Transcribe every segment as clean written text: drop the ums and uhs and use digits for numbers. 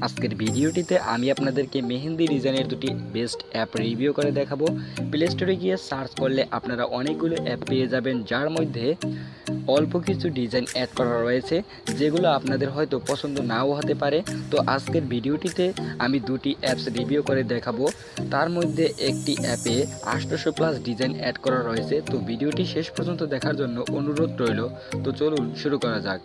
আজকের ভিডিওটিতে আমি আপনাদেরকে মেহেন্দি ডিজাইনের দুটি বেস্ট অ্যাপ রিভিউ করে দেখাবো। প্লে স্টোরে গিয়ে সার্চ করলে আপনারা অনেকগুলো অ্যাপ পেয়ে যাবেন, যার মধ্যে অল্প কিছু ডিজাইন অ্যাড করা রয়েছে যেগুলো আপনাদের হয়তো পছন্দ নাও হতে পারে। তো আজকের ভিডিওটিতে আমি দুটি অ্যাপস রিভিউ করে দেখাবো। তার মধ্যে একটি অ্যাপে 800+ ডিজাইন অ্যাড করা রয়েছে। তো ভিডিওটি শেষ পর্যন্ত দেখার জন্য অনুরোধ রইল। তো চলুন শুরু করা যাক।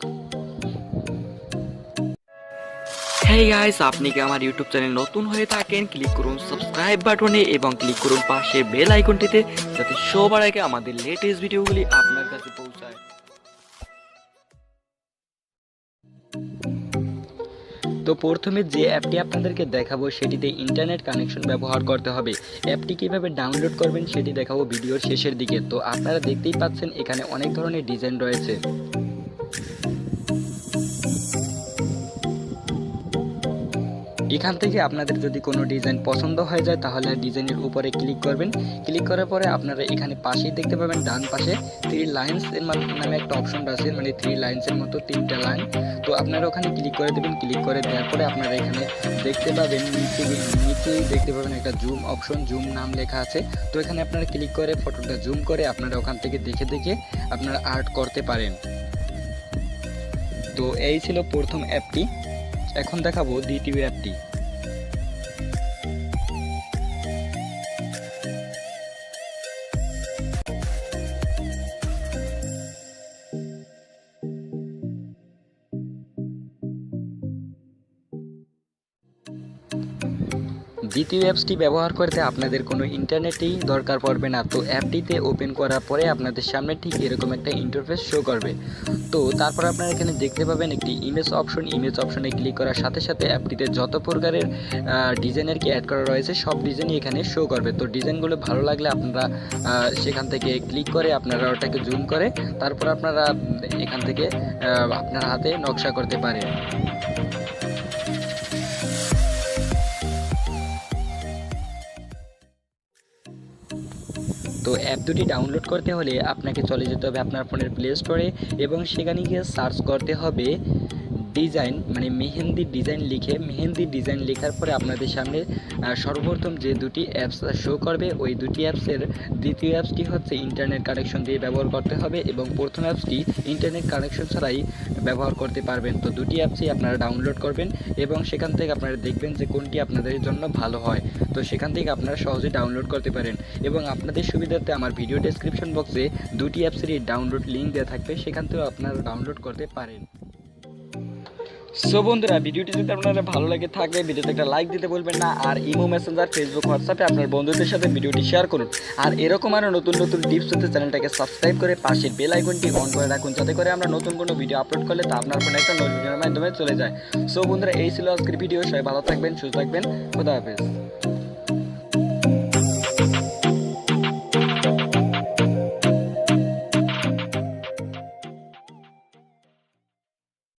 হেই গাইস, আপনি কি আমার ইউটিউব চ্যানেল নতুন হয়ে থাকেন, ক্লিক করুন সাবস্ক্রাইব বাটনে এবং ক্লিক করুন পাশে বেল আইকনটিতে, যাতে সবার আগে আমাদের লেটেস্ট ভিডিওগুলি আপনার কাছে পৌঁছায়। তো প্রথমে যে অ্যাপটি আপনাদেরকে দেখাবো সেটিতে ইন্টারনেট কানেকশন ব্যবহার করতে হবে। অ্যাপটি কীভাবে ডাউনলোড করবেন সেটি দেখাবো ভিডিওর শেষের দিকে। তো আপনারা দেখতেই পাচ্ছেন এখানে অনেক ধরনের ডিজাইন রয়েছে। এখান থেকে আপনাদের যদি কোনো ডিজাইন পছন্দ হয়ে যায় তাহলে ডিজাইনের উপরে ক্লিক করবেন। ক্লিক করার পরে আপনারা এখানে পাশেই দেখতে পাবেন ডান পাশে 3 লাইনস এর নামে একটা অপশন আছে, মানে 3 লাইনসের মতো 3টা লাইন। তো আপনারা ওখানে ক্লিক করে দেবেন। ক্লিক করে দেওয়ার পরে আপনারা এখানে দেখতে পাবেন নিচেই দেখতে পাবেন একটা জুম অপশন, জুম নাম লেখা আছে। তো এখানে আপনারা ক্লিক করে ফটোটা জুম করে আপনারা ওখান থেকে দেখে দেখে আপনারা আর্ট করতে পারেন। তো এই ছিল প্রথম অ্যাপটি। এখন দেখাবো দ্বিতীয় অ্যাপটি। দ্বিতীয় অ্যাপসটি ব্যবহার করতে আপনাদের কোনো ইন্টারনেটেই দরকার পড়বে না। তো অ্যাপটিতে ওপেন করার পরে আপনাদের সামনে ঠিক এরকম একটা ইন্টারফেস শো করবে। তো তারপর আপনারা এখানে দেখতে পাবেন একটি ইমেজ অপশন। ইমেজ অপশনে ক্লিক করার সাথে সাথে অ্যাপটিতে যত প্রকারের ডিজাইনের কি অ্যাড করা রয়েছে সব ডিজাইনই এখানে শো করবে। তো ডিজাইনগুলো ভালো লাগলে আপনারা সেখান থেকে ক্লিক করে আপনারা ওটাকে জুম করে তারপর আপনারা এখান থেকে আপনার হাতে নকশা করতে পারেন। তো অ্যাপ দুটি ডাউনলোড করতে হলে আপনাকে চলে যেতে হবে আপনার ফোনের প্লে স্টোরে এবং সেখানে গিয়ে সার্চ করতে হবে ডিজাইন, মানে মেহেন্দি ডিজাইন লিখে। মেহেন্দি ডিজাইন লেখার পরে আপনাদের সামনে সর্বপ্রথম যে দুটি অ্যাপস শো করবে ওই দুটি অ্যাপসের দ্বিতীয় অ্যাপসটি হচ্ছে ইন্টারনেট কানেকশন দিয়ে ব্যবহার করতে হবে এবং প্রথম অ্যাপসটি ইন্টারনেট কানেকশন ছাড়াই ব্যবহার করতে পারবেন। তো দুটি অ্যাপসই আপনারা ডাউনলোড করবেন এবং সেখান থেকে আপনারা দেখবেন যে কোনটি আপনাদের জন্য ভালো হয়। তো সেখান থেকে আপনারা সহজেই ডাউনলোড করতে পারেন এবং আপনাদের সুবিধার্থে আমার ভিডিও ডেসক্রিপশন বক্সে দুটি অ্যাপসেরই ডাউনলোড লিঙ্ক দেওয়া থাকবে, সেখান থেকেও আপনারা ডাউনলোড করতে পারেন। সো বন্ধুরা, ভিডিওটি যদি আপনাদের ভালো লাগে থাকে ভিডিওতে একটা লাইক দিতে বলবেন না, আর ইমো, মেসেঞ্জার, ফেসবুক, হোয়াটসঅ্যাপে আপনার বন্ধুদের সাথে ভিডিওটি শেয়ার করুন। আর এরকম আরও নতুন নতুন টিপস পেতে চ্যানেলটাকে সাবস্ক্রাইব করে পাশের বেল আইকনটি অন করে রাখুন, যাতে করে আমরা নতুন কোনো ভিডিও আপলোড করলে তা আপনার ফোনে একটা নোটিফিকেশনের মাধ্যমে চলে যায়। সো বন্ধুরা, এই ছিল আজকের ভিডিও। সবাই ভালো থাকবেন, সুস্থ থাকবেন, খোদা হাফেজ।